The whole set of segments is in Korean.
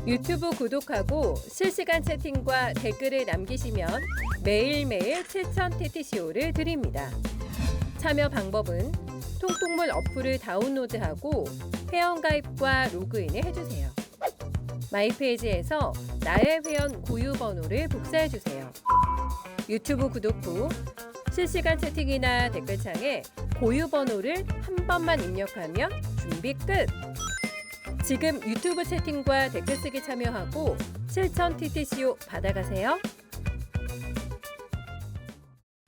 유튜브 구독하고 실시간 채팅과 댓글을 남기시면 매일매일 7,000TTCO를 드립니다. 참여 방법은 통통물 어플을 다운로드하고 회원가입과 로그인을 해주세요. 마이페이지에서 나의 회원 고유 번호를 복사해주세요. 유튜브 구독 후 실시간 채팅이나 댓글창에 고유 번호를 한 번만 입력하면 준비 끝! 지금 유튜브 채팅과 댓글 쓰기 참여하고 7,000TTCO 받아가세요.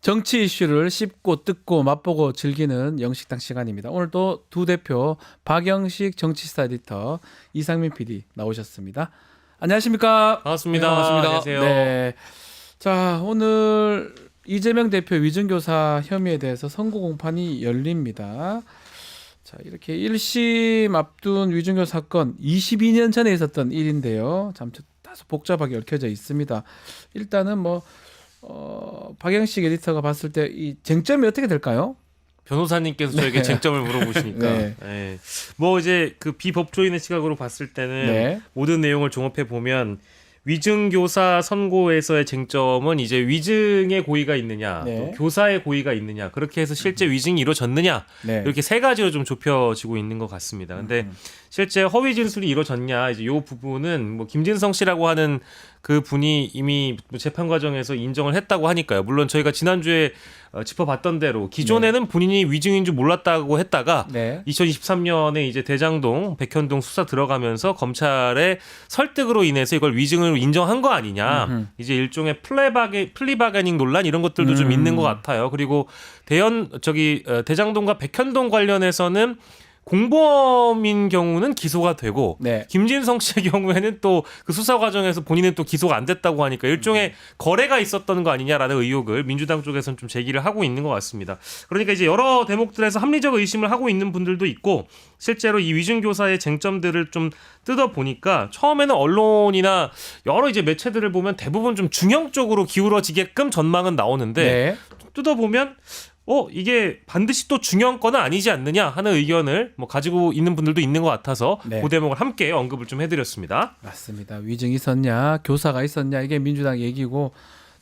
정치 이슈를 씹고 뜯고 맛보고 즐기는 영식당 시간입니다. 오늘도 두 대표 박영식 정치스타 에디터 이상민 PD 나오셨습니다. 안녕하십니까? 반갑습니다. 네, 반갑습니다. 안녕하세요. 네. 자, 오늘 이재명 대표 위증교사 혐의에 대해서 선고 공판이 열립니다. 자, 이렇게 1심 앞둔 위증교사 사건 22년 전에 있었던 일인데요. 참 다소 복잡하게 얽혀져 있습니다. 일단은 박영식 에디터가 봤을 때 이 쟁점이 어떻게 될까요? 변호사님께서 저에게 쟁점을 물어보시니까 네. 네. 뭐 이제 그 비법조인의 시각으로 봤을 때는 네. 모든 내용을 종합해 보면 위증교사 선고에서의 쟁점은 이제 위증의 고의가 있느냐, 네. 또 교사의 고의가 있느냐, 그렇게 해서 실제 위증이 이루어졌느냐, 네. 이렇게 세 가지로 좀 좁혀지고 있는 것 같습니다. 근데 실제 허위 진술이 이루어졌냐, 이제 이 부분은 뭐 김진성 씨라고 하는 그 분이 이미 재판 과정에서 인정을 했다고 하니까요. 물론 저희가 지난주에 짚어봤던 대로 기존에는 본인이 위증인 줄 몰랐다고 했다가 네. 2023년에 이제 대장동, 백현동 수사 들어가면서 검찰의 설득으로 인해서 이걸 위증을 인정한 거 아니냐. 이제 일종의 플리바게닝 논란 이런 것들도 좀 있는 것 같아요. 그리고 대장동과 백현동 관련해서는 공범인 경우는 기소가 되고 네. 김진성 씨의 경우에는 또 그 수사 과정에서 본인은 또 기소가 안 됐다고 하니까 일종의 거래가 있었던 거 아니냐라는 의혹을 민주당 쪽에서는 좀 제기를 하고 있는 것 같습니다. 그러니까 이제 여러 대목들에서 합리적 의심을 하고 있는 분들도 있고 실제로 이 위증교사의 쟁점들을 좀 뜯어보니까 처음에는 언론이나 여러 이제 매체들을 보면 대부분 좀 중형 쪽으로 기울어지게끔 전망은 나오는데 네. 뜯어보면 이게 반드시 또 중요한 건은 아니지 않느냐 하는 의견을 가지고 있는 분들도 있는 것 같아서 네. 그 대목을 함께 언급을 좀 해드렸습니다. 맞습니다. 위증이 있었냐, 교사가 있었냐 이게 민주당 얘기고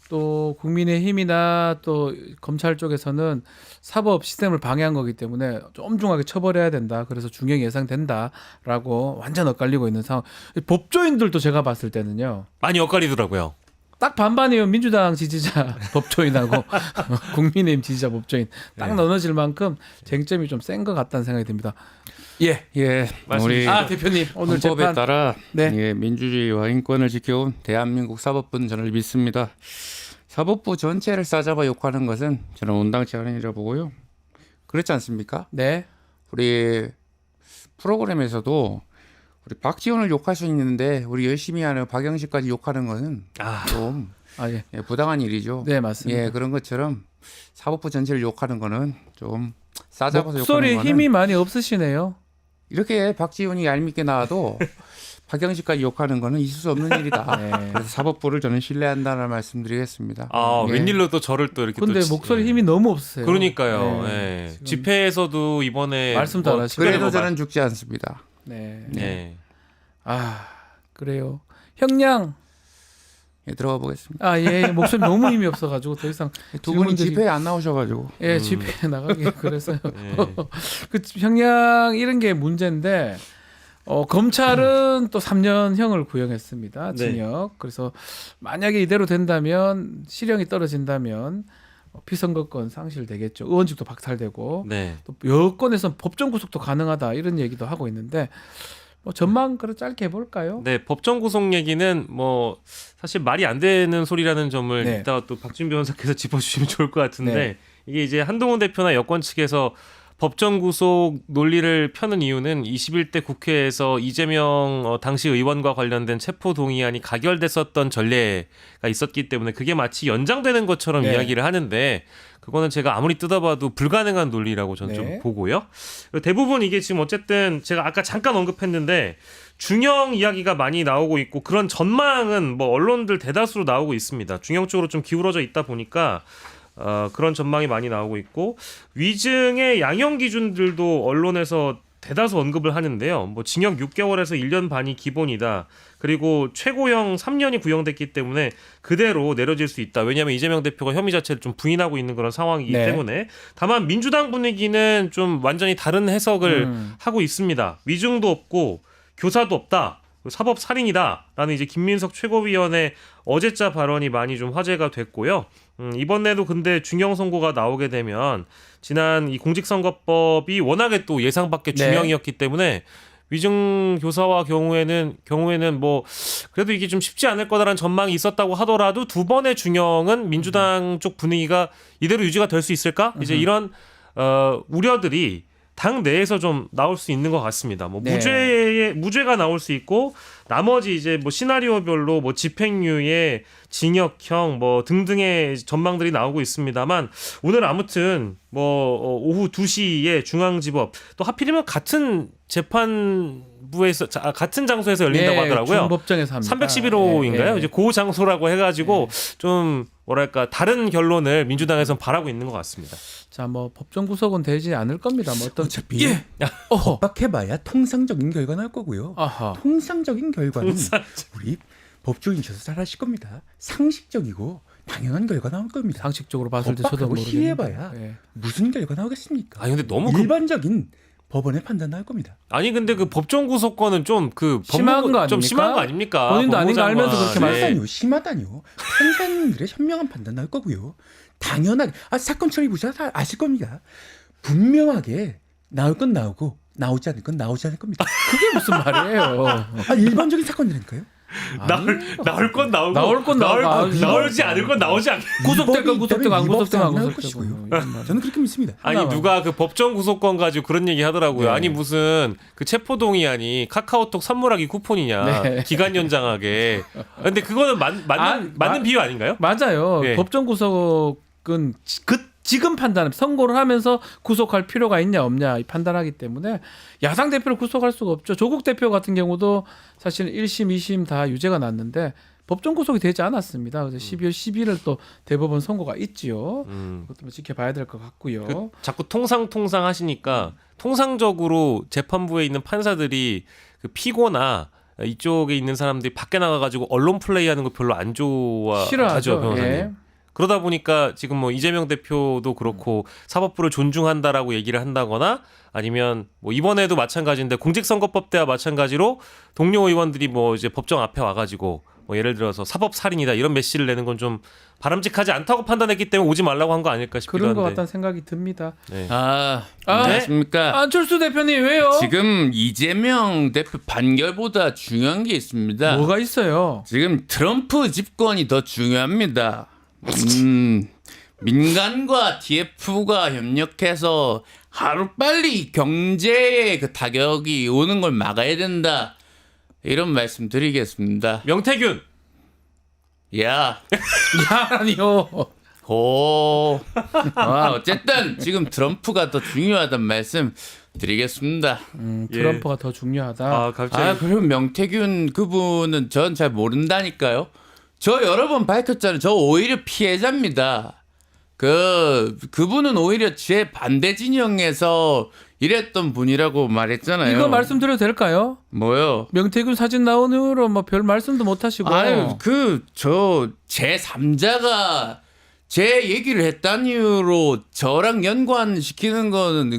또 국민의힘이나 또 검찰 쪽에서는 사법 시스템을 방해한 거기 때문에 좀 엄중하게 처벌해야 된다. 그래서 중형이 예상된다라고 완전 엇갈리고 있는 상황. 법조인들도 제가 봤을 때는요. 많이 엇갈리더라고요. 딱 반반이면 민주당 지지자 법조인하고 국민의힘 지지자 법조인 딱 네. 나눠질 만큼 쟁점이 좀 센 것 같다는 생각이 듭니다. 예, 말씀해 우리 대표님 오늘 헌법에 재판 따라 네. 민주주의와 인권을 지켜온 대한민국 사법부는 저를 믿습니다. 사법부 전체를 싸잡아 욕하는 것은 저는 온당치 않은 일이라고 보고요. 그렇지 않습니까? 네, 우리 프로그램에서도 우리 박지원을 욕할 수 있는데 우리 열심히 하는 박영식까지 욕하는 것은 좀 예. 부당한 일이죠. 네 맞습니다. 그런 것처럼 사법부 전체를 욕하는 거는 좀 싸잡아서 목소리 욕하는 거는 힘이 많이 없으시네요. 이렇게 박지원이 얄밉게 나와도 박영식까지 욕하는 거는 있을 수 없는 일이다. 네. 그래서 사법부를 저는 신뢰한다는 말씀드리겠습니다. 예. 웬일로 또 저를 또 이렇게 근데 또 목소리 힘이 너무 없으세요. 그러니까요. 네. 예. 지금 집회에서도 이번에 말씀도 안 하시고. 그래도 저는 죽지 않습니다. 네. 네. 아 그래요. 형량. 들어가 보겠습니다. 예, 목소리 너무 힘이 없어가지고 더 이상 두 분이 질문들이- 집회에 안 나오셔가지고. 집회에 나가게 그래서요. 네. 그 형량 이런 게 문제인데 검찰은 또 3년형을 구형했습니다. 징역. 그래서 만약에 이대로 된다면 실형이 떨어진다면 피선거권 상실되겠죠. 의원직도 박탈되고 네. 또 여권에서는 법정 구속도 가능하다 이런 얘기도 하고 있는데 전망 그래 짧게 해볼까요? 네, 법정 구속 얘기는 사실 말이 안 되는 소리라는 점을 네. 이따가 또 박준 변호사께서 짚어주시면 좋을 것 같은데 네. 이게 이제 한동훈 대표나 여권 측에서 법정 구속 논리를 펴는 이유는 21대 국회에서 이재명 당시 의원과 관련된 체포 동의안이 가결됐었던 전례가 있었기 때문에 그게 마치 연장되는 것처럼 네. 이야기를 하는데 그거는 제가 아무리 뜯어봐도 불가능한 논리라고 저는 네. 좀 보고요. 대부분 이게 지금 어쨌든 제가 아까 잠깐 언급했는데 중형 이야기가 많이 나오고 있고 그런 전망은 언론들 대다수로 나오고 있습니다. 중형 쪽으로 좀 기울어져 있다 보니까 그런 전망이 많이 나오고 있고 위증의 양형 기준들도 언론에서 대다수 언급을 하는데요. 뭐 징역 6개월에서 1년 반이 기본이다. 그리고 최고형 3년이 구형됐기 때문에 그대로 내려질 수 있다. 왜냐하면 이재명 대표가 혐의 자체를 좀 부인하고 있는 그런 상황이기 네. 때문에. 다만 민주당 분위기는 좀 완전히 다른 해석을 하고 있습니다. 위증도 없고 교사도 없다. 사법 살인이다라는 이제 김민석 최고위원의 어제자 발언이 많이 좀 화제가 됐고요. 이번에도 근데 중형 선고가 나오게 되면 지난 이 공직선거법이 워낙에 또 예상 밖의 네. 중형이었기 때문에 위증 교사와 경우에는 뭐 그래도 이게 좀 쉽지 않을 거다라는 전망이 있었다고 하더라도 두 번의 중형은 민주당 쪽 분위기가 이대로 유지가 될 수 있을까? 이제 이런 우려들이 당 내에서 좀 나올 수 있는 것 같습니다. 뭐 네. 무죄가 나올 수 있고 나머지 이제 뭐 시나리오별로 뭐 집행유예, 징역형 뭐 등등의 전망들이 나오고 있습니다만 오늘 아무튼 뭐 오후 2시에 중앙지법 또 하필이면 같은 재판부에서 같은 장소에서 열린다고 하더라고요. 중법정에서 합니다. 311호인가요? 네. 이제 그 장소라고 해가지고 좀 뭐랄까 다른 결론을 민주당에서는 바라고 있는 것 같습니다. 자, 뭐 법정 구속은 되지 않을 겁니다. 뭐 어떤 어차피 예. 법박해봐야 통상적인 결과 나올 거고요. 아하. 통상적인 결과는 우리 법조인께서 잘 아실 겁니다. 상식적이고 당연한 결과 나올 겁니다. 상식적으로 봤을 때 저도 법박하고 모르겠는데. 시해봐야 예. 무슨 결과 나오겠습니까? 아니 근데 너무 일반적인 법원의 판단 나올 겁니다. 아니 근데 그 법정 구속권은 좀 그 심한 거 좀 아닙니까? 심한 거 아닙니까? 본인도 아닌 거 알면서 그렇게 심하다니요, 심하다니요. 판사님들의 현명한 판단 나올 거고요. 당연하게 사건 처리 부자 다 아실 겁니다. 분명하게 나올 건 나오고 나오지 않을 건 나오지 않을 겁니다. 그게 무슨 말이에요? 일반적인 사건이라니까요. 나올 건 나오고 나올 건 나오고 나오지 않을 건 나오지 않. 구속될 건 위법이 구속되고 안 있다면 구속되면 안 위법상 나올 구속되고. 저는 그렇게 믿습니다. 아니 하나만. 누가 그 법정 구속권 가지고 그런 얘기 하더라고요. 네. 아니 무슨 그 체포동의안이 카카오톡 선물하기 쿠폰이냐 네. 기간 연장하게. 근데 그거는 맞는 비유 아닌가요? 맞아요. 예. 법정 구속은 지금 판단, 선고를 하면서 구속할 필요가 있냐 없냐 이 판단하기 때문에 야당 대표를 구속할 수가 없죠. 조국 대표 같은 경우도 사실 1심, 2심 다 유죄가 났는데 법정 구속이 되지 않았습니다. 그래서 12월 10일을 또 대법원 선고가 있지요. 그것도 뭐 지켜봐야 될 것 같고요. 그 자꾸 통상 하시니까 통상적으로 재판부에 있는 판사들이 그 피고나 이쪽에 있는 사람들이 밖에 나가가지고 언론 플레이하는 거 별로 안 좋아하죠, 싫어하죠. 변호사님. 예. 그러다 보니까 지금 뭐 이재명 대표도 그렇고 사법부를 존중한다라고 얘기를 한다거나 아니면 뭐 이번에도 마찬가지인데 공직선거법 때와 마찬가지로 동료 의원들이 뭐 이제 법정 앞에 와가지고 뭐 예를 들어서 사법 살인이다 이런 메시지를 내는 건 좀 바람직하지 않다고 판단했기 때문에 오지 말라고 한 거 아닐까 싶기도 그런 한데. 것 같다는 생각이 듭니다. 네. 안녕하십니까. 안철수 대표님 왜요? 지금 이재명 대표 판결보다 중요한 게 있습니다. 뭐가 있어요? 지금 트럼프 집권이 더 중요합니다. 민간과 TF가 협력해서 하루빨리 경제에 그 타격이 오는 걸 막아야 된다. 이런 말씀 드리겠습니다. 명태균 야, 아니요. 어쨌든 지금 트럼프가 더 중요하다는 말씀 드리겠습니다. 트럼프가 더 중요하다. 아 갑자기 그럼 명태균 그분은 전 잘 모른다니까요. 저 여러 번 밝혔잖아요. 저 오히려 피해자입니다. 그분은 오히려 제 반대 진영에서 이랬던 분이라고 말했잖아요. 이거 말씀드려도 될까요? 뭐요? 명태균 사진 나온 이후로 뭐 별 말씀도 못 하시고. 아유, 제 3자가 제 얘기를 했다는 이유로 저랑 연관시키는 거는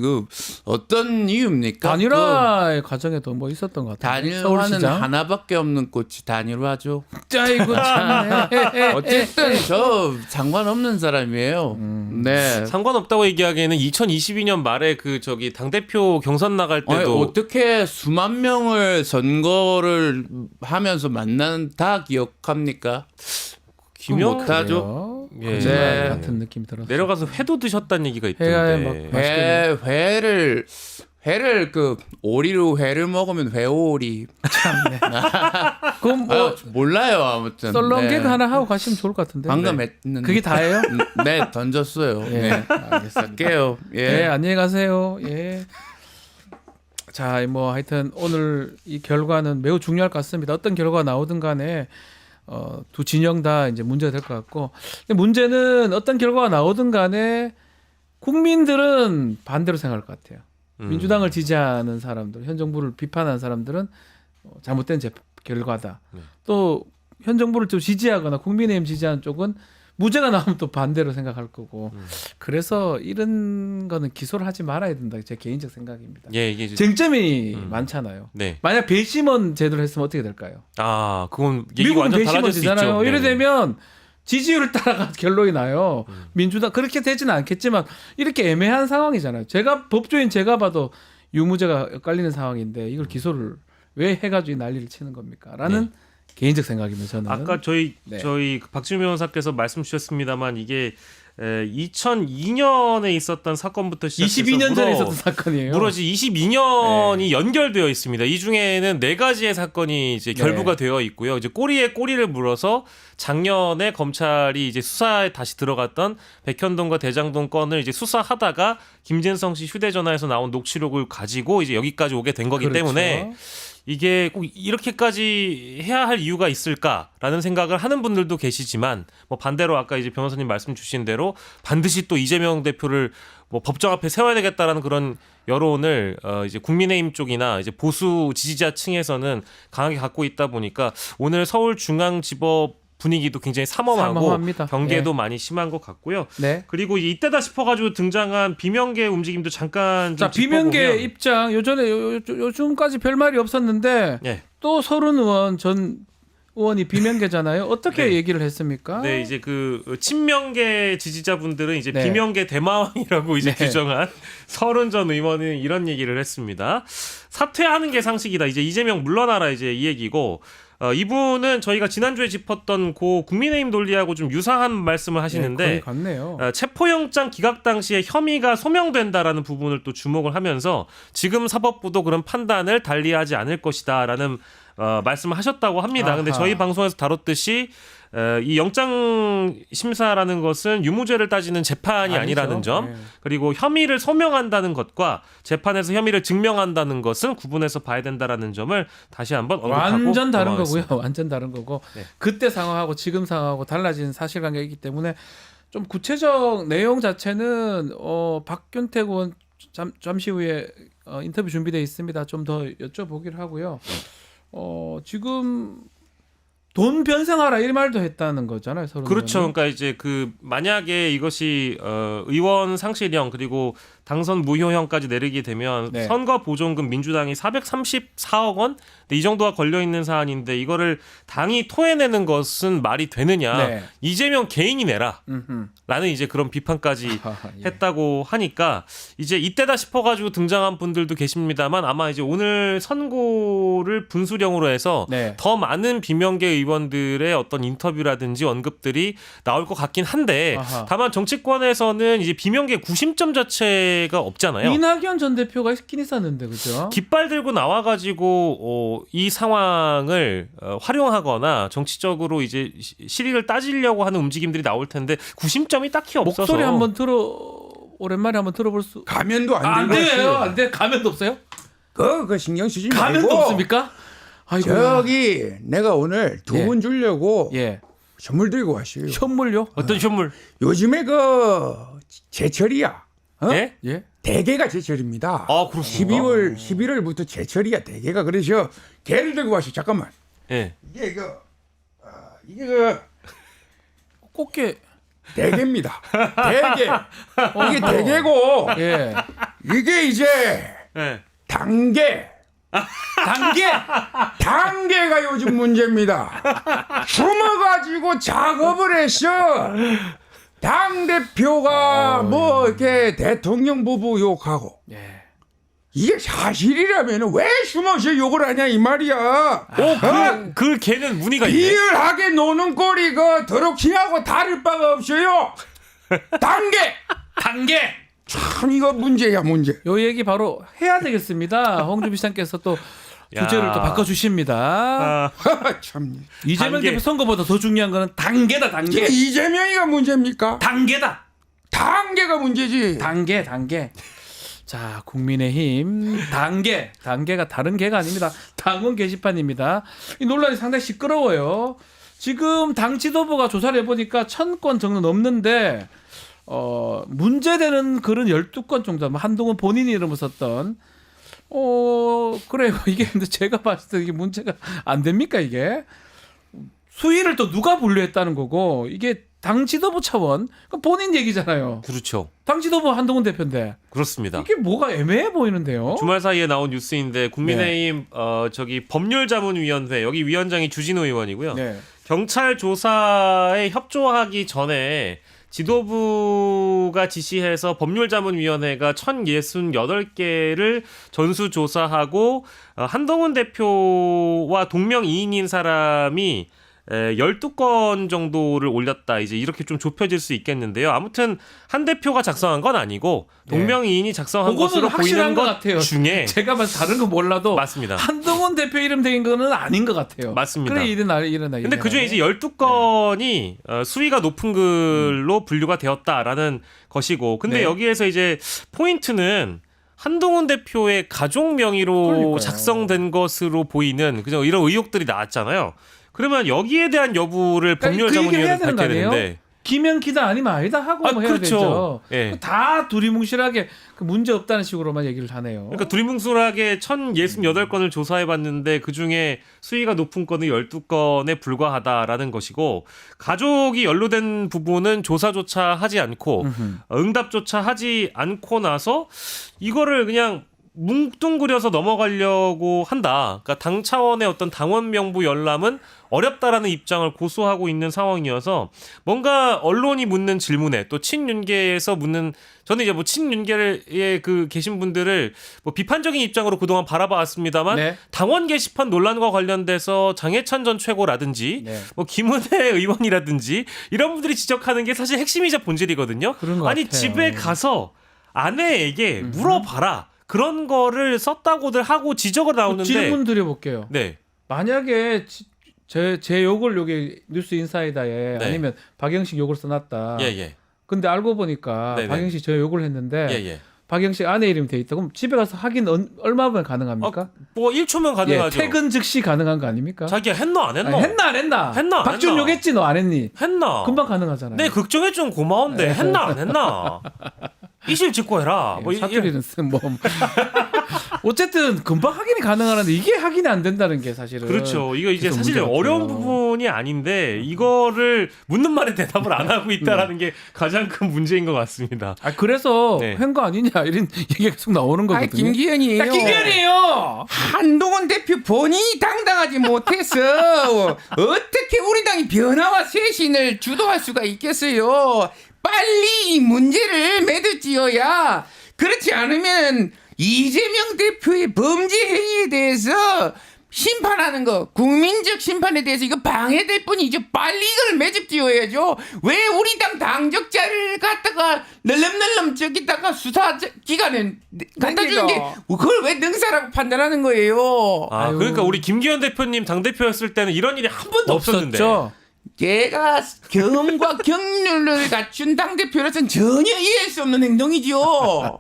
어떤 이유입니까? 단일화의 과정에도 뭐 있었던 것 같아요. 단일화는 서울시장. 하나밖에 없는 꽃이 단일화죠. 아이고 참. 어쨌든 저 상관없는 사람이에요. 네. 상관없다고 얘기하기에는 2022년 말에 그 저기 당 대표 경선 나갈 아니, 때도 어떻게 수만 명을 선거를 하면서 만나는 다 기억합니까? 김영 못하죠. 예. 거짓말 네. 같은 느낌이 들었어요. 내려가서 회도 드셨다는 얘기가 회에 있던데. 막 맛있게 회를 오리로 회를 먹으면 회오리. 그럼 뭐 몰라요 아무튼. 썰렁 네. 개그 하나 하고 가시면 좋을 것 같은데. 방금 네. 했는데. 그게 다예요? 네 던졌어요. 예. 네. 알겠을게요. 예, 안녕히 가세요. 예. 자, 뭐 하여튼 오늘 이 결과는 매우 중요할 것 같습니다. 어떤 결과가 나오든 간에 두 진영 다 이제 문제가 될 것 같고, 근데 문제는 어떤 결과가 나오든 간에 국민들은 반대로 생각할 것 같아요. 민주당을 지지하는 사람들, 현 정부를 비판하는 사람들은 잘못된 결과다. 네. 또 현 정부를 좀 지지하거나 국민의힘 지지하는 쪽은 무죄가 나오면 또 반대로 생각할 거고. 그래서 이런 거는 기소를 하지 말아야 된다. 제 개인적 생각입니다. 예, 이게 이제 쟁점이 많잖아요. 네. 만약 배심원 제도를 했으면 어떻게 될까요? 아, 그건 얘기가 미국은 완전 달라질 수 있죠. 배심원이잖아요. 이래 네. 되면 지지율을 따라가 결론이 나요. 민주당 그렇게 되지는 않겠지만 이렇게 애매한 상황이잖아요. 법조인 제가 봐도 유무죄가 엇갈리는 상황인데 이걸 기소를 왜 해가지고 난리를 치는 겁니까? 라는 개인적 생각입니다. 저는. 아까 저희 네. 박지훈 변호사께서 말씀 주셨습니다만 이게 2002년에 있었던 사건부터 시작해서 22년 전에 있었던 사건이에요. 무려 22년이 연결되어 있습니다. 이 중에는 4가지의 사건이 이제 결부가 되어 있고요. 이제 꼬리에 꼬리를 물어서 작년에 검찰이 이제 수사에 다시 들어갔던 백현동과 대장동 건을 이제 수사하다가 김진성 씨 휴대전화에서 나온 녹취록을 가지고 이제 여기까지 오게 된 거기 그렇죠. 때문에 이게 꼭 이렇게까지 해야 할 이유가 있을까라는 생각을 하는 분들도 계시지만 뭐 반대로 아까 이제 변호사님 말씀 주신 대로 반드시 또 이재명 대표를 뭐 법정 앞에 세워야 되겠다라는 그런 여론을 이제 국민의힘 쪽이나 이제 보수 지지자층에서는 강하게 갖고 있다 보니까 오늘 서울중앙지법 분위기도 굉장히 삼엄하고 삼엄합니다. 경계도 많이 심한 것 같고요. 네. 그리고 이때다 싶어가지고 등장한 비명계 움직임도 잠깐 좀 자, 비명계 짚어보면 입장 요즘까지 별 말이 없었는데 예. 또 서른 의원 전 의원이 비명계잖아요. 어떻게 네. 얘기를 했습니까? 네, 이제 그 친명계 지지자분들은 이제 네. 비명계 대마왕이라고 이제 네. 규정한 서른 전 의원은 이런 얘기를 했습니다. 사퇴하는 게 상식이다. 이제 이재명 물러나라 이제 이 얘기고 이분은 저희가 지난주에 짚었던 고 국민의힘 논리하고 좀 유사한 말씀을 하시는데 거의 같네요. 체포영장 기각 당시에 혐의가 소명된다라는 부분을 또 주목을 하면서 지금 사법부도 그런 판단을 달리하지 않을 것이다라는 말씀을 하셨다고 합니다. 근데 아하. 저희 방송에서 다뤘듯이 이 영장 심사라는 것은 유무죄를 따지는 재판이 아니죠. 아니라는 점, 네. 그리고 혐의를 소명한다는 것과 재판에서 혐의를 증명한다는 것은 구분해서 봐야 된다라는 점을 다시 한번 언급하고 완전 다른 넘어가겠습니다. 거고요. 완전 다른 거고 네. 그때 상황하고 지금 상황하고 달라진 사실관계이기 때문에 좀 구체적 내용 자체는 박균택 의원 잠시 후에 인터뷰 준비되어 있습니다. 좀 더 여쭤보기로 하고요. 지금 돈 변상하라 이 말도 했다는 거잖아요. 서로 그렇죠. 그러니까 이제 그 만약에 이것이 의원 상실형 그리고 당선 무효형까지 내리게 되면 네. 선거 보존금 민주당이 434억 원? 근데 이 정도가 걸려 있는 사안인데 이거를 당이 토해내는 것은 말이 되느냐? 네. 이재명 개인이 내라. 음흠. 라는 이제 그런 비판까지 아하, 예. 했다고 하니까 이제 이때다 싶어가지고 등장한 분들도 계십니다만 아마 이제 오늘 선고를 분수령으로 해서 네. 더 많은 비명계 의원들의 어떤 인터뷰라든지 언급들이 나올 것 같긴 한데 아하. 다만 정치권에서는 이제 비명계 구심점 자체가 없잖아요. 이낙연 전 대표가 있긴 있었는데 그죠? 깃발 들고 나와가지고 이 상황을 활용하거나 정치적으로 이제 실익을 따지려고 하는 움직임들이 나올 텐데 구심점이 딱히 없어서 목소리 한번 오랜만에 한번 들어볼 수. 가면도 안 안 되고 돼요. 안 돼. 가면도 없어요? 그 신경 쓰지 말고 가면도 없습니까? 아이고. 저기 내가 오늘 두 예. 분 주려고 예. 선물 들고 왔어요. 현물요? 어떤 현물? 요즘에 그 제철이야. 예? 예. 대게가 제철입니다. 아, 그렇습니까? 11월부터 제철이야 대게가. 그래서 게를 들고 왔어요. 잠깐만. 예. 이게 이게 꽃게. 대게입니다. 대게. 이게 대게고 예. 이게 이제 예. 단계. 단계가 요즘 문제입니다. 숨어가지고 작업을 했어. 당 대표가 뭐 이렇게 대통령 부부 욕하고 예. 이게 사실이라면 왜 숨어서 욕을 하냐 이 말이야. 그 걔는 무늬가 있네. 비열하게 노는 꼴이 더럽히하고 다를 바가 없어요. 단계. 참 이거 문제야 문제. 요 얘기 바로 해야 되겠습니다. 홍준표 시장께서 또 주제를 또 바꿔주십니다. 아, 참. 이재명 단계. 대표 선거보다 더 중요한 거는 단계다. 단계. 이재명이가 문제입니까? 단계다. 단계가 문제지. 단계. 자, 국민의힘 단계가 다른 개가 아닙니다. 당원 게시판입니다. 이 논란이 상당히 시끄러워요. 지금 당 지도부가 조사를 해보니까 1000건 정도 넘는데 문제되는 글은 12건 정도, 한동훈 본인이 이름을 썼던 그래요. 이게 근데 제가 봤을 때 이게 문제가 안 됩니까 이게? 수위를 또 누가 분류했다는 거고 이게 당 지도부 차원 본인 얘기잖아요. 그렇죠. 당 지도부 한동훈 대표인데 그렇습니다. 이게 뭐가 애매해 보이는데요. 주말 사이에 나온 뉴스인데 국민의힘 저기 법률자문위원회 여기 위원장이 주진우 의원이고요. 네. 경찰 조사에 협조하기 전에 지도부가 지시해서 법률자문위원회가 1068개를 전수조사하고 한동훈 대표와 동명이인인 사람이 12건 정도를 올렸다. 이제 이렇게 좀 좁혀질 수 있겠는데요. 아무튼 한 대표가 작성한 건 아니고 동명이인이 작성한 그거는 것으로 확실한 보이는 것 것 같아요. 중에 제가 봐서 다른 거 몰라도 맞습니다. 한동훈 대표 이름 된 거는 아닌 것 같아요. 맞습니다. 그래 일어나. 근데 그중에 이제 12건이 수위가 높은 글로 분류가 되었다라는 것이고 근데 네. 여기에서 이제 포인트는 한동훈 대표의 가족 명의로 그러니까요. 작성된 것으로 보이는 그냥 이런 의혹들이 나왔잖아요. 그러면 여기에 대한 여부를 그러니까 그 얘기를 해야 법률자문위원회는 되는 거 밝혀야 아니에요? 되는데 김영키다 아니면 아니다 하고 뭐 해야 그렇죠. 되죠. 예. 다 두리뭉실하게 문제 없다는 식으로만 얘기를 하네요. 그러니까 두리뭉술하게 1068건을 조사해봤는데 그중에 수위가 높은 건은 12건에 불과하다라는 것이고 가족이 연루된 부분은 조사조차 하지 않고 응답조차 하지 않고 나서 이거를 그냥 뭉뚱그려서 넘어가려고 한다. 그러니까 당 차원의 어떤 당원 명부 열람은 어렵다라는 입장을 고수하고 있는 상황이어서 뭔가 언론이 묻는 질문에 또 친윤계에서 묻는 저는 이제 뭐 친윤계에 그 계신 분들을 뭐 비판적인 입장으로 그동안 바라봐 왔습니다만 네. 당원 게시판 논란과 관련돼서 장해찬 전 최고라든지 네. 뭐 김은혜 의원이라든지 이런 분들이 지적하는 게 사실 핵심이자 본질이거든요. 그런 것 아니 같아요. 집에 가서 아내에게 물어봐라. 그런 거를 썼다고들 하고 지적을 나오는데 질문 드려볼게요. 네. 만약에 제 욕을 여기 뉴스 인사이다에 네. 아니면 박영식 욕을 써놨다. 예. 근데 알고 보니까 네네. 박영식 저 욕을 했는데 예. 박영식 아내 이름이 돼 있다. 그럼 집에 가서 확인 얼마면 가능합니까? 뭐 1초면 가능하죠. 예, 퇴근 즉시 가능한 거 아닙니까? 자기가 했나 안 했나? 아니, 했나 안 했나? 했나, 안 박준 했나? 욕했지 너 안 했니? 했나? 금방 가능하잖아요. 네, 걱정해 좀 고마운데 했나 안 했나? 이실 짓고 해라. 뭐 사투리는 뭐 어쨌든 금방 확인이 가능하는데 이게 확인이 안 된다는 게 사실은 그렇죠. 이거 이제 계속 사실 문제 같아요. 어려운 부분이 아닌데 이거를 묻는 말에 대답을 안 하고 있다라는 게 가장 큰 문제인 것 같습니다. 그래서 네. 한 거 아니냐 이런 얘기가 계속 나오는 아이, 거거든요. 김기현이에요. 김기현이에요. 한동훈 대표 본인이 당당하지 못해서 어떻게 우리 당이 변화와 쇄신을 주도할 수가 있겠어요. 빨리 이 문제를 매듭지어야 그렇지 않으면 이재명 대표의 범죄 행위에 대해서 심판하는 거 국민적 심판에 대해서 이거 방해될 뿐이죠. 빨리 이걸 매듭지어야죠. 왜 우리 당 당적자를 갖다가 널름널름 저기다가 수사 기관에 갖다 주는 게 그걸 왜 능사라고 판단하는 거예요. 아유. 그러니까 우리 김기현 대표님 당 대표였을 때는 이런 일이 한 번도 없었는데. 없었죠. 얘가 경험과 경륜을 갖춘 당대표로서는 전혀 이해할 수 없는 행동이죠.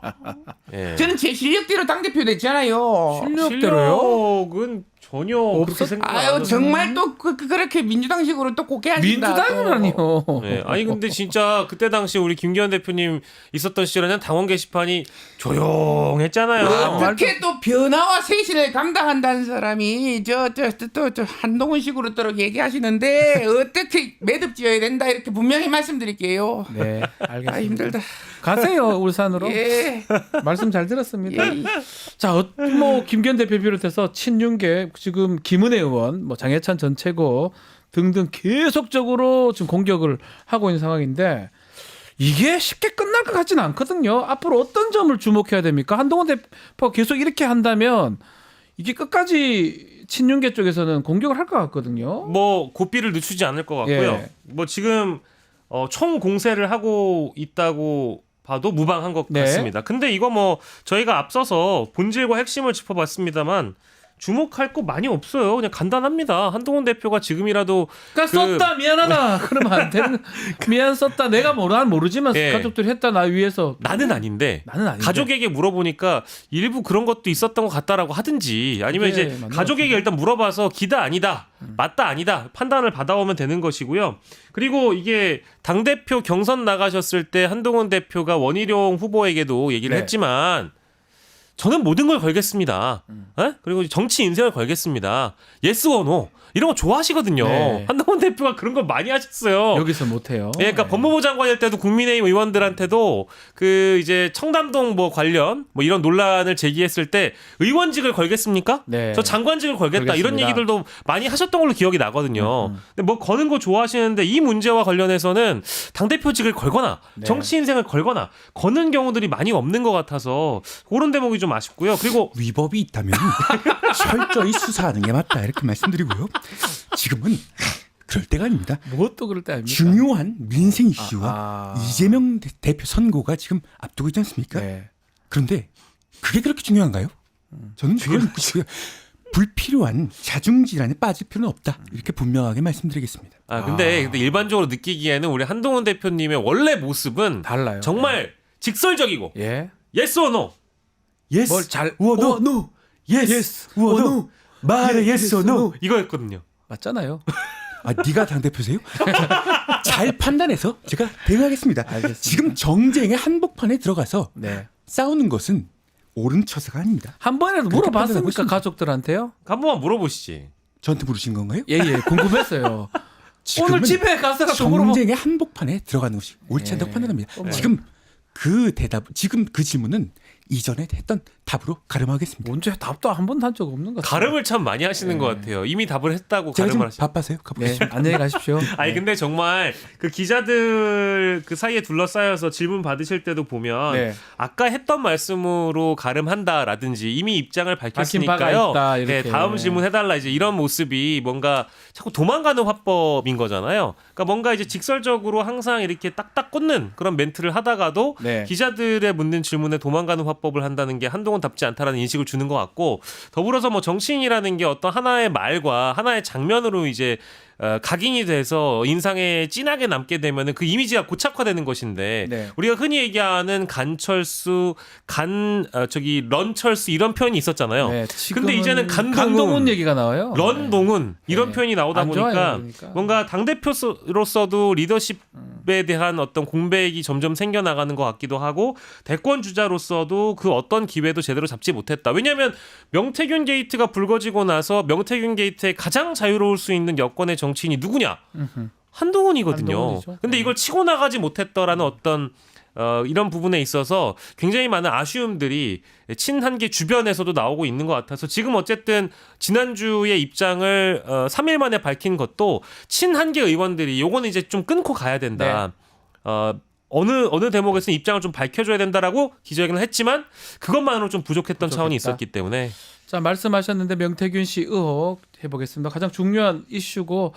예. 저는 제 실력대로 당대표 됐잖아요. 실력대로요? 실력은 전혀 그렇게 생각 안 아유 하는데. 정말 또 그렇게 민주당식으로 또 곱게 하신다. 민주당이라니요. 네. 아니 근데 진짜 그때 당시 우리 김기현 대표님 있었던 시절에는 당원 게시판이 조용했잖아요. 어떻게 또 변화와 쇄신을 감당한다는 사람이 저 한동훈식으로 또 얘기하시는데 어떻게 매듭지어야 된다 이렇게 분명히 말씀드릴게요. 네, 알겠습니다. 아 힘들다. 가세요 울산으로. 예. 말씀 잘 들었습니다. 예. 자, 뭐 김기현 대표 비롯해서 친윤계 지금 김은혜 의원, 뭐 장해찬 전 최고 등등 계속적으로 지금 공격을 하고 있는 상황인데 이게 쉽게 끝날 것 같지는 않거든요. 앞으로 어떤 점을 주목해야 됩니까? 한동훈 대표가 계속 이렇게 한다면 이게 끝까지 친윤계 쪽에서는 공격을 할 것 같거든요. 뭐 고삐를 늦추지 않을 것 같고요. 예. 뭐 지금 총 공세를 하고 있다고 봐도 무방한 것 네. 같습니다. 근데 이거 뭐 저희가 앞서서 본질과 핵심을 짚어봤습니다만 주목할 거 많이 없어요. 그냥 간단합니다. 한동훈 대표가 지금이라도 그러니까 썼다 미안하다 그러면 안 되는 미안 썼다 내가 난 모르지만 예. 가족들이 했다 나 위해서 나는 아닌데 나는 아닌데 가족에게 물어보니까 일부 그런 것도 있었던 것 같다라고 하든지 아니면 그게 이제 맞는 것 가족에게 일단 물어봐서 기다 아니다 맞다 아니다 판단을 받아오면 되는 것이고요. 그리고 이게 당대표 경선 나가셨을 때 한동훈 대표가 원희룡 후보에게도 얘기를 네. 했지만 저는 모든 걸 걸겠습니다. 에? 그리고 정치 인생을 걸겠습니다. 예스 오노 이런 거 좋아하시거든요. 네. 한동훈 대표가 그런 걸 많이 하셨어요. 여기서 못해요. 예, 그러니까 법무부 장관일 때도 국민의힘 의원들한테도 그 이제 청담동 뭐 관련 뭐 이런 논란을 제기했을 때 의원직을 걸겠습니까? 네. 저 장관직을 걸겠다 이런 걸겠습니다. 얘기들도 많이 하셨던 걸로 기억이 나거든요. 근데 뭐 거는 거 좋아하시는데 이 문제와 관련해서는 당 대표직을 걸거나 네. 정치 인생을 걸거나 거는 경우들이 많이 없는 것 같아서 그런 대목이 좀 아쉽고요. 그리고 위법이 있다면 철저히 수사하는 게 맞다 이렇게 말씀드리고요. 지금은 그럴 때가 아닙니다. 무엇도 그럴 때 아닙니까? 중요한 민생 이슈와 이재명 대표 선거가 지금 앞두고 있지 않습니까? 네. 그런데 그게 그렇게 중요한가요? 저는 그걸 묻고 싶고요. 불필요한 자중질환에 빠질 필요는 없다. 이렇게 분명하게 말씀드리겠습니다. 근데 일반적으로 느끼기에는 우리 한동훈 대표님의 원래 모습은 달라요. 정말 직설적이고 예. 예스 오노 예스 뭘 잘 노 예스 노 말해 예스 노 이거였거든요. 맞잖아요. 아, 네가 당대표세요? 잘 판단해서 제가 대응하겠습니다. 알겠습니다. 지금 정쟁의 한복판에 들어가서 네. 싸우는 것은 옳은 처사가 아닙니다. 한 번이라도 그렇게 판단하고 물어봤습니까 있습니다. 가족들한테요? 한 번만 물어보시지. 저한테 물으신 건가요? 예예 궁금했어요. 지금은 오늘 집에 가서라도 물어보. 정쟁의 한복판에 들어가는 것이 옳지 않다고 예. 판단합니다. 네. 지금 지금 그 질문은 이전에 했던 답으로 가름하겠습니다. 언제 답도 한 번도 한 적 없는 것 같아요. 가름을 참 많이 하시는 것 같아요. 이미 답을 했다고 제가 좀 가름을 하시. 바빠서요. 네, 가보겠습니다. 안녕히 가십시오. 아니 근데 정말 그 기자들 그 사이에 둘러싸여서 질문 받으실 때도 보면 네. 아까 했던 말씀으로 가름한다라든지 이미 입장을 바가 밝혔으니까요. 있다, 이렇게. 네, 다음 질문 해달라 이제 이런 모습이 뭔가 자꾸 도망가는 화법인 거잖아요. 그러니까 뭔가 이제 직설적으로 항상 이렇게 딱딱 꽂는 그런 멘트를 하다가도 네. 기자들의 묻는 질문에 도망가는 화법을 한다는 게 한동훈답지 않다라는 인식을 주는 것 같고 더불어서 뭐 정치인이라는 게 어떤 하나의 말과 하나의 장면으로 이제 각인이 돼서 인상에 진하게 남게 되면은 그 이미지가 고착화되는 것인데 네. 우리가 흔히 얘기하는 간철수, 런철수 이런 표현이 있었잖아요. 네, 근데 이제는 강동훈 얘기가 나와요. 런동훈 이런 네. 표현이 나오다 안 보니까 좋아요, 그러니까. 뭔가 당대표로서도 리더십에 대한 어떤 공백이 점점 생겨나가는 것 같기도 하고 대권 주자로서도 그 어떤 기회도 제대로 잡지 못했다. 왜냐하면 명태균 게이트가 불거지고 나서 명태균 게이트에 가장 자유로울 수 있는 여권의 정치인이 누구냐? 한동훈이거든요. 한동훈이죠. 근데 이걸 치고 나가지 못했더라는 어떤 이런 부분에 있어서 굉장히 많은 아쉬움들이 친한계 주변에서도 나오고 있는 것 같아서 지금 어쨌든 지난주의 입장을 3일 만에 밝힌 것도 친한계 의원들이 요거는 이제 좀 끊고 가야 된다. 어느 대목에서는 입장을 좀 밝혀줘야 된다라고 기자회견을 했지만 그것만으로 좀 부족했던 차원이 있었기 때문에 자 말씀하셨는데 명태균 씨 의혹 해보겠습니다. 가장 중요한 이슈고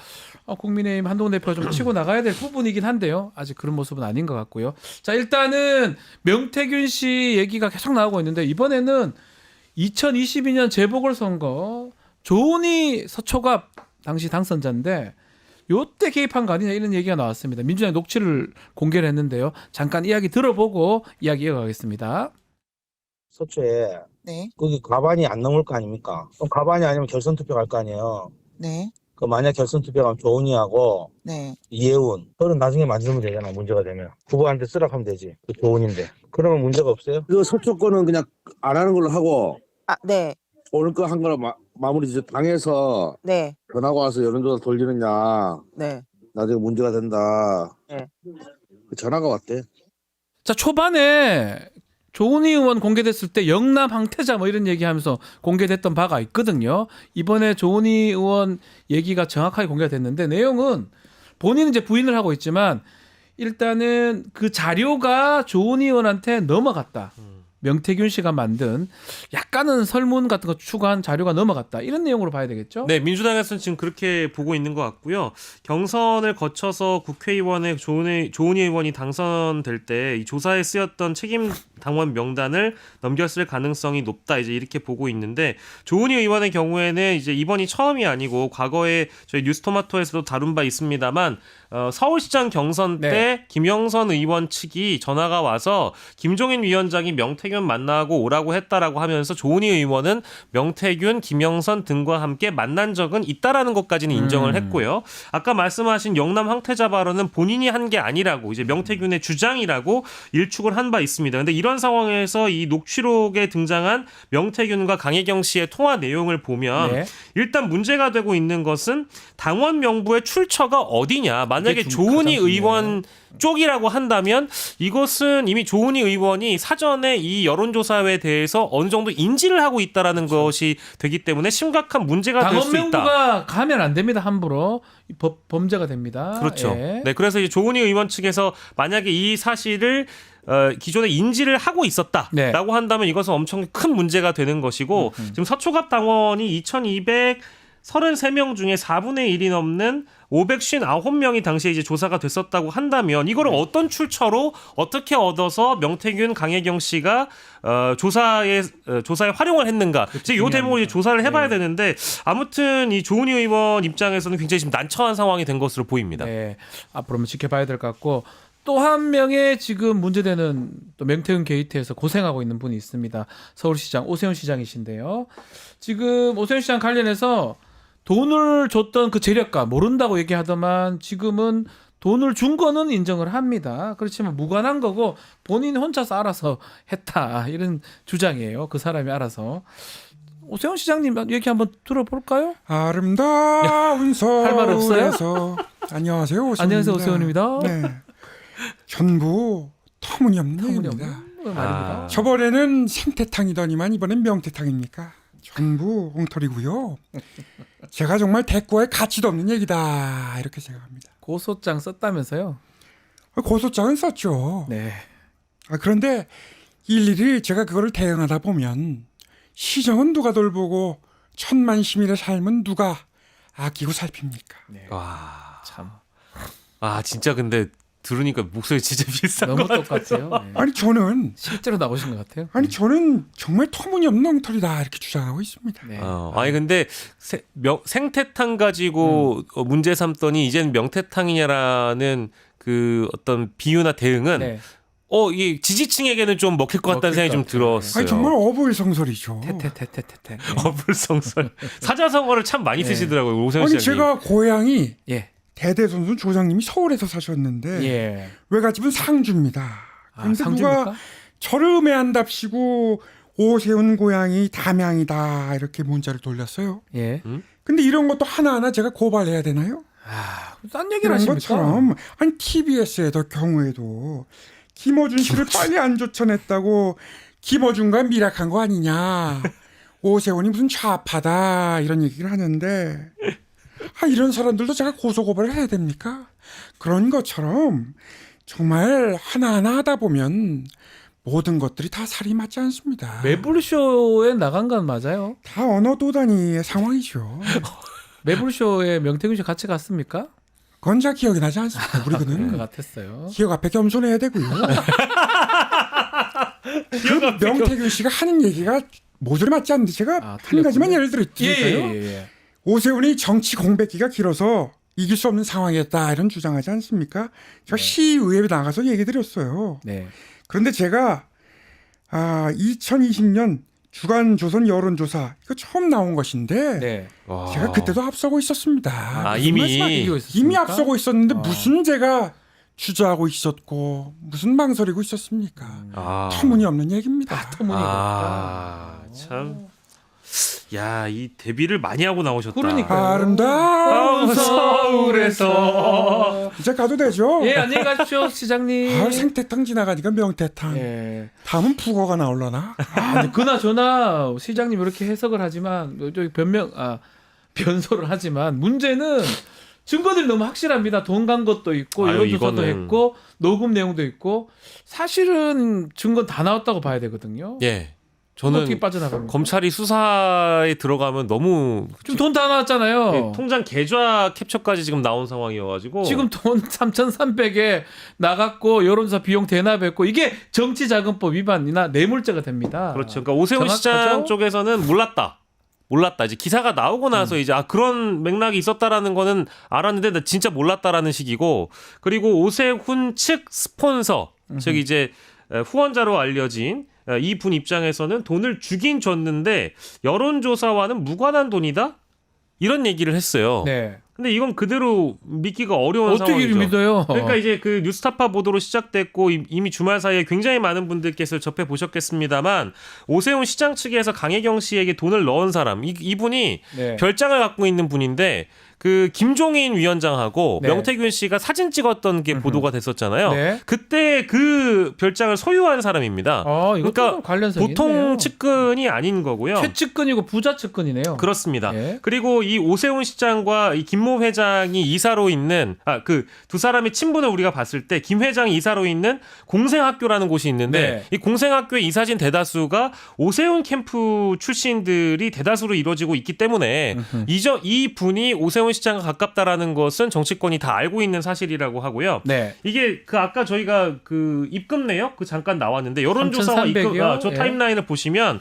국민의힘 한동훈 대표가 좀 치고 나가야 될 부분이긴 한데요. 아직 그런 모습은 아닌 것 같고요. 자 일단은 명태균 씨 얘기가 계속 나오고 있는데 이번에는 2022년 재보궐선거 조은희 서초갑 당시 당선자인데 요때 개입한 거 아니냐 이런 얘기가 나왔습니다. 민주당이 녹취를 공개를 했는데요. 잠깐 이야기 들어보고 이야기 이어가겠습니다. 서초에 네, 거기 과반이 안 넘을 거 아닙니까? 그럼 과반이 아니면 결선 투표 갈 거 아니에요. 네, 그 만약 결선 투표 가면 조은희하고 네. 이혜훈 그런 나중에 만들면 되잖아. 문제가 되면 후보한테 쓰라하면 되지. 그 조은인데 그러면 문제가 없어요? 그 서초 거는 그냥 안 하는 걸로 하고 아, 네, 오늘 거 한 거로 마무리 이제 당에서 네, 전화가 와서 여론조사 돌리느냐 네. 나중에 문제가 된다. 네. 그 전화가 왔대. 자 초반에 조은희 의원 공개됐을 때 영남 황태자 뭐 이런 얘기하면서 공개됐던 바가 있거든요. 이번에 조은희 의원 얘기가 정확하게 공개가 됐는데 내용은 본인은 이제 부인을 하고 있지만 일단은 그 자료가 조은희 의원한테 넘어갔다. 명태균 씨가 만든 약간은 설문 같은 거 추가한 자료가 넘어갔다. 이런 내용으로 봐야 되겠죠? 네, 민주당에서는 지금 그렇게 보고 있는 것 같고요. 경선을 거쳐서 국회의원의 조은희 의원이 당선될 때 이 조사에 쓰였던 책임 당원 명단을 넘겼을 가능성이 높다 이제 이렇게 보고 있는데 조은희 의원의 경우에는 이제 이번이 처음이 아니고 과거에 저희 뉴스토마토에서도 다룬 바 있습니다만 서울시장 경선 때 네. 김영선 의원 측이 전화가 와서 김종인 위원장이 명태균 만나고 오라고 했다라고 하면서 조은희 의원은 명태균, 김영선 등과 함께 만난 적은 있다라는 것까지는 인정을 했고요. 아까 말씀하신 영남 황태자 발언은 본인이 한 게 아니라고 이제 명태균의 주장이라고 일축을 한 바 있습니다. 근데 이런 상황에서 이 녹취록에 등장한 명태균과 강혜경 씨의 통화 내용을 보면 네. 일단 문제가 되고 있는 것은 당원 명부의 출처가 어디냐. 만약에 그게 조은희 가장 의원 쪽이라고 한다면 이것은 이미 조은희 의원이 사전에 이 여론조사에 대해서 어느 정도 인지를 하고 있다라는 것이 되기 때문에 심각한 문제가 될 당원 수 있다. 명부가 가면 안 됩니다. 함부로 범죄가 됩니다. 그렇죠. 예. 네, 그래서 이제 조은희 의원 측에서 만약에 이 사실을 기존에 인지를 하고 있었다라고 네. 한다면 이것은 엄청 큰 문제가 되는 것이고 지금 서초갑 당원이 2,233명 중에 4분의 1이 넘는 559명이 당시에 이제 조사가 됐었다고 한다면 이거를 어떤 출처로 어떻게 얻어서 명태균, 강혜경 씨가 조사에 활용을 했는가? 이제 이 대목을 이제 조사를 해봐야 되는데 아무튼 이 조은희 의원 입장에서는 굉장히 지금 난처한 상황이 된 것으로 보입니다. 네. 앞으로 한번 지켜봐야 될 것 같고 또 한 명의 지금 문제되는 또 명태균 게이트에서 고생하고 있는 분이 있습니다. 서울시장 오세훈 시장이신데요. 지금 오세훈 시장 관련해서 돈을 줬던 그 재력가 모른다고 얘기하더만 지금은 돈을 준 거는 인정을 합니다. 그렇지만 무관한 거고 본인이 혼자서 알아서 했다 이런 주장이에요. 그 사람이 알아서. 오세훈 시장님 얘기 한번 들어볼까요? 아름다운 할 말 없어요? 서울에서 안녕하세요 오세훈입니다. 안녕하세요 오세훈입니다. 네. 전부 터무니없는 얘기입니다. 터무니없는 말입니다. 저번에는 생태탕이더니만 이번엔 명태탕입니까? 전부 엉터리고요. 제가 정말 대꾸할 가치도 없는 얘기다 이렇게 생각합니다. 고소장 썼다면서요? 고소장은 썼죠. 네. 그런데 일일이 제가 그거를 대응하다 보면 시정은 누가 돌보고 천만 시민의 삶은 누가 아끼고 살핍니까? 네. 와, 참 진짜 근데 들으니까 목소리 진짜 비슷한 너무 것 같아서. 똑같아요. 네. 아니 저는 실제로 나오신 것 같아요. 저는 정말 터무니없는 엉터리다 이렇게 주장하고 있습니다. 네. 아니 근데 생태탕 가지고 문제 삼더니 이제는 명태탕이냐라는 그 어떤 비유나 대응은 네. 이 지지층에게는 좀 먹힐 것 같다는 먹힐 생각이 좀 것 같아요. 들었어요. 아니 정말 어불성설이죠. 테테테테테. 어불성설. 사자성어를 참 많이 네. 쓰시더라고요. 오세훈 아니 시장님. 제가 고향이 예. 대대손손 조상님이 서울에서 사셨는데 예. 외갓집은 상주입니다. 그런데 누가 상주입니까? 저를 음해한답시고 오세훈 고향이 담양이다 이렇게 문자를 돌렸어요. 예. 근데 이런 것도 하나하나 제가 고발해야 되나요? 딴 얘기를 그런 하십니까? 것처럼 아니 TBS의 경우에도 김어준 씨를 빨리 안 쫓아냈다고 김어준과 미락한 거 아니냐. 오세훈이 무슨 좌파다 이런 얘기를 하는데 이런 사람들도 제가 고소고발을 해야 됩니까? 그런 것처럼 정말 하나하나 하다 보면 모든 것들이 다 살이 맞지 않습니다. 매불쇼에 나간 건 맞아요. 다 언어 도단위의 상황이죠. 매불쇼에 명태균 씨 같이 갔습니까? 그건 잘 기억이 나지 않습니다. 그런 것 우리는 같았어요. 기억 앞에 겸손해야 되고요. 그 명태균 씨가 하는 얘기가 모조리 맞지 않는데 제가 한 가지만 예를 드릴까요? 예. 오세훈이 정치 공백기가 길어서 이길 수 없는 상황이었다 이런 주장하지 않습니까? 제가 시의회에 나가서 얘기 드렸어요. 네. 그런데 제가 2020년 주간조선 여론조사 이거 처음 나온 것인데 네. 와. 제가 그때도 앞서고 있었습니다. 이미 이기고 있었습니까? 이미 앞서고 있었는데 아. 무슨 제가 주저하고 있었고 무슨 망설이고 있었습니까? 터무니없는 얘기입니다. 참. 야, 이 데뷔를 많이 하고 나오셨다. 그러니까요. 아름다운 서울에서. 이제 가도 되죠? 예, 안녕히 가십시오, 시장님. 생태탕 지나가니까 명태탕. 예. 다음은 북어가 나올라나? 아니, 그나저나 시장님 이렇게 해석을 하지만 저기 변소를 하지만 문제는 증거들이 너무 확실합니다. 돈 간 것도 있고 여론조사도 이거는... 했고 녹음 내용도 있고 사실은 증거 다 나왔다고 봐야 되거든요. 예. 저는 어떻게 빠져나갑니까? 검찰이 수사에 들어가면 너무 지금 돈 다 나왔잖아요. 예, 통장 계좌 캡처까지 지금 나온 상황이어가지고 지금 돈 3,300에 나갔고 여론조사 비용 대납했고 이게 정치자금법 위반이나 뇌물죄가 됩니다. 그렇죠. 그러니까 오세훈 정확하죠? 시장 쪽에서는 몰랐다. 이제 기사가 나오고 나서 이제 그런 맥락이 있었다라는 거는 알았는데 나 진짜 몰랐다라는 식이고, 그리고 오세훈 측 스폰서 즉 이제 후원자로 알려진 이분 입장에서는 돈을 주긴 줬는데 여론조사와는 무관한 돈이다 이런 얘기를 했어요. 네. 근데 이건 그대로 믿기가 어려운 어떻게 상황이죠. 믿어요? 그러니까 이제 그 뉴스타파 보도로 시작됐고 이미 주말 사이에 굉장히 많은 분들께서 접해 보셨겠습니다만 오세훈 시장 측에서 강혜경 씨에게 돈을 넣은 사람 이분이 네. 별장을 갖고 있는 분인데 그 김종인 위원장하고 네. 명태균 씨가 사진 찍었던 게 보도가 됐었잖아요. 네. 그때 그 별장을 소유한 사람입니다. 이것도 그러니까 관련성이 보통 있네요. 측근이 아닌 거고요. 최측근이고 부자 측근이네요. 그렇습니다. 예. 그리고 이 오세훈 시장과 이 김모 회장이 이사로 있는 그 두 사람의 친분을 우리가 봤을 때 김 회장이 이사로 있는 공생학교라는 곳이 있는데 네. 이 공생학교의 이사진 대다수가 오세훈 캠프 출신들이 대다수로 이루어지고 있기 때문에 이 분이 오세훈 시장과 가깝다라는 것은 정치권이 다 알고 있는 사실이라고 하고요. 네. 이게 그 아까 저희가 그 입금 내역 그 잠깐 나왔는데 여론조사와 3,300 이요? 입금 저 예. 타임라인을 보시면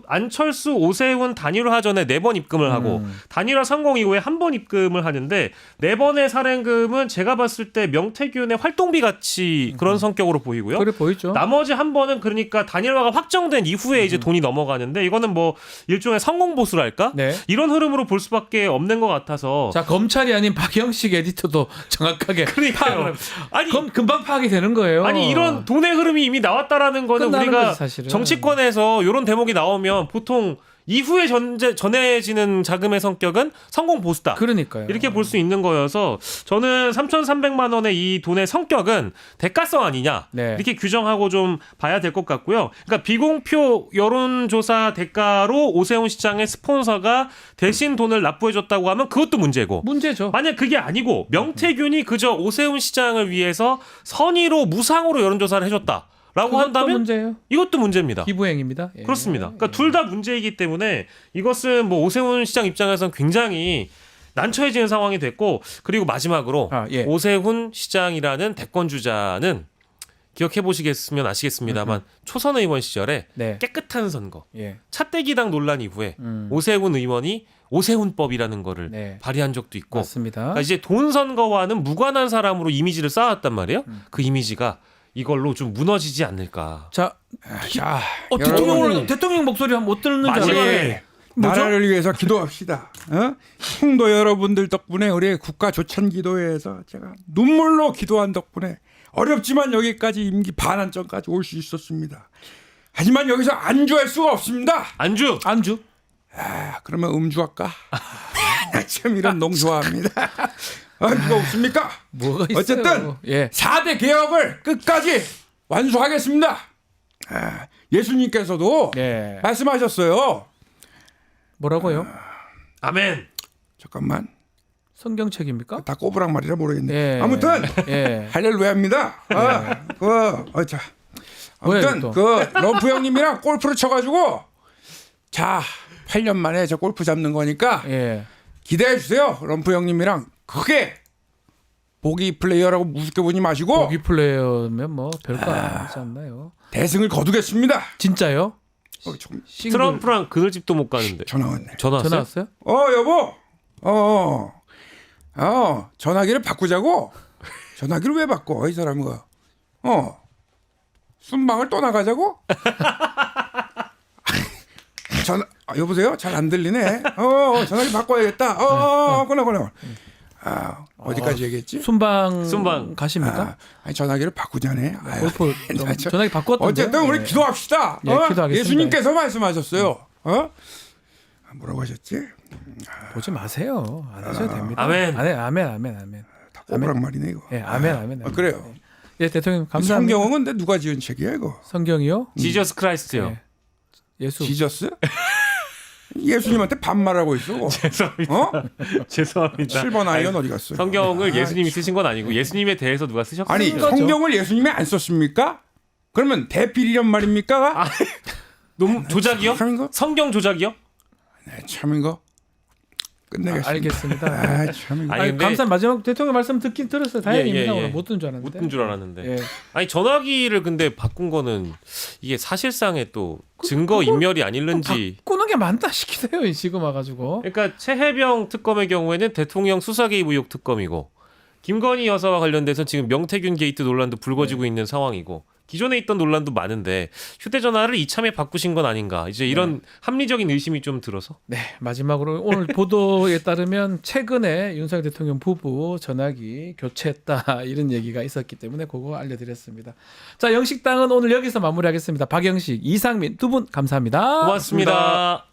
안철수 오세훈 단일화 전에 4번 입금을 하고 단일화 성공 이후에 1번 입금을 하는데 4번의 살행금은 제가 봤을 때 명태균의 활동비 같이 그런 성격으로 보이고요. 그래 보이죠. 나머지 1번은 그러니까 단일화가 확정된 이후에 이제 돈이 넘어가는데 이거는 뭐 일종의 성공 보수랄까? 네. 이런 흐름으로 볼 수밖에 없는 것 같아서 자 검찰이 아닌 박영식 에디터도 정확하게 그러니까요. 아니 금방 파악이 되는 거예요. 아니 이런 돈의 흐름이 이미 나왔다라는 거는 끝나는 우리가 거지, 사실은. 정치권에서 이런 대목이 나오면 보통 이후에 전해지는 자금의 성격은 성공 보수다. 그러니까요. 이렇게 볼 수 있는 거여서 저는 3,300만 원의 이 돈의 성격은 대가성 아니냐 네. 이렇게 규정하고 좀 봐야 될 것 같고요. 그러니까 비공표 여론조사 대가로 오세훈 시장의 스폰서가 대신 돈을 납부해줬다고 하면 그것도 문제고 문제죠. 만약 그게 아니고 명태균이 그저 오세훈 시장을 위해서 선의로 무상으로 여론조사를 해줬다. 라고 그것도 한다면 문제예요. 이것니다 문제입니다. 기부행입니다. 예. 그렇습니다. 그러니까 둘 다 문제이기 때문에 이것은 뭐 오세훈 시장 입장에서는 굉장히 난처해지는 상황이 됐고 그리고 마지막으로 예. 오세훈 시장이라는 대권 주자는 기억해 보시겠으면 아시겠습니다만 초선 의원 시절에 네. 깨끗한 선거 예. 차떼기당 논란 이후에 오세훈 의원이 오세훈법이라는 거를 네. 발의한 적도 있고 맞습니다. 그러니까 이제 돈 선거와는 무관한 사람으로 이미지를 쌓았단 말이에요. 그 이미지가 이걸로 좀 무너지지 않을까. 자, 자, 대통령 목소리 한번 못 듣는 줄 마지막에 알아요. 뭐죠? 나라를 위해서 기도합시다. 성도 여러분들 덕분에 우리 국가 조찬 기도회에서 제가 눈물로 기도한 덕분에 어렵지만 여기까지 임기 반환점까지 올 수 있었습니다. 하지만 여기서 안주할 수가 없습니다. 안주. 그러면 음주할까? 참 이런 농 좋아합니다. 누가 없습니까? 뭐가 있어요? 어쨌든 예. 4대 개혁을 끝까지 완수하겠습니다. 예수님께서도 네. 말씀하셨어요. 뭐라고요? 아멘. 잠깐만. 성경책입니까? 다 꼬부랑 말이라 모르겠네. 예. 아무튼 예. 할렐루야입니다. 자. 뭐야, 아무튼 이거 또? 그 럼프 형님이랑 골프를 쳐가지고 자 8년 만에 저 골프 잡는 거니까 예. 기대해 주세요. 럼프 형님이랑 크게 보기 플레이어라고 무섭게 보지 마시고 보기 플레이어면 뭐 별거 아니지 않나요? 대승을 거두겠습니다. 진짜요? 싱글 트럼프랑 그늘집도 못 가는데. 전화 왔네. 전화 전화 왔어요? 왔어요? 여보. 전화기를 바꾸자고. 전화기를 왜 바꿔 이 사람은? 순방을 또 나가자고? 여보세요? 잘 안 들리네. 전화기 바꿔야겠다. 끊어. 어디까지 얘기했지? 순방. 가십니까? 아니 전화기를 바꾸자네. 골프 좀 전화기 바꿨던데. 어쨌든 우리 기도합시다. 예, 기도하겠습니다. 예수님께서 말씀하셨어요. 뭐라고 하셨지? 보지 마세요. 안 하셔도 됩니다. 아멘. 아멘. 다 꼬부랑 말이네 이거. 예, 아멘. 그래요. 예, 대통령 감사합니다. 성경은 근데 누가 지은 책이야 이거? 성경이요? 지저스 크라이스트요. 예. 예수. 지저스? 예수님한테 반말하고 있어. 죄송합니다. 죄송합니다. 7번 아이언 어디 갔어요? 성경을 예수님이 쓰신 건 아니고 예수님에 대해서 누가 쓰셨어요? 아니 거죠. 성경을 예수님이 안 썼습니까? 그러면 대필이란 말입니까? 너무 조작이요? 참인 거? 성경 조작이요? 네, 참인 거? 끝내겠습니다. 알겠습니다. 아, 참인 거. 아니, 아니, 근데- 감사 마지막 대통령 말씀 듣긴 들었어요. 다행입니다. 예, 예. 오늘 못 든 줄 알았는데. 못 든 줄 알았는데. 예. 아니 전화기를 근데 바꾼 거는 이게 사실상의 또 증거 인멸이 아닐는지. 바꾸는 게 맞다 싶기도 해요. 지금 와가지고. 그러니까 최혜병 특검의 경우에는 대통령 수사 개입 의혹 특검이고 김건희 여사와 관련돼서 지금 명태균 게이트 논란도 불거지고 있는 상황이고 기존에 있던 논란도 많은데 휴대전화를 이참에 바꾸신 건 아닌가 이제 이런 합리적인 의심이 좀 들어서 네, 마지막으로 오늘 보도에 따르면 최근에 윤석열 대통령 부부 전화기 교체했다 이런 얘기가 있었기 때문에 그거 알려드렸습니다. 자, 영식당은 오늘 여기서 마무리하겠습니다. 박영식, 이상민 두 분 감사합니다. 고맙습니다.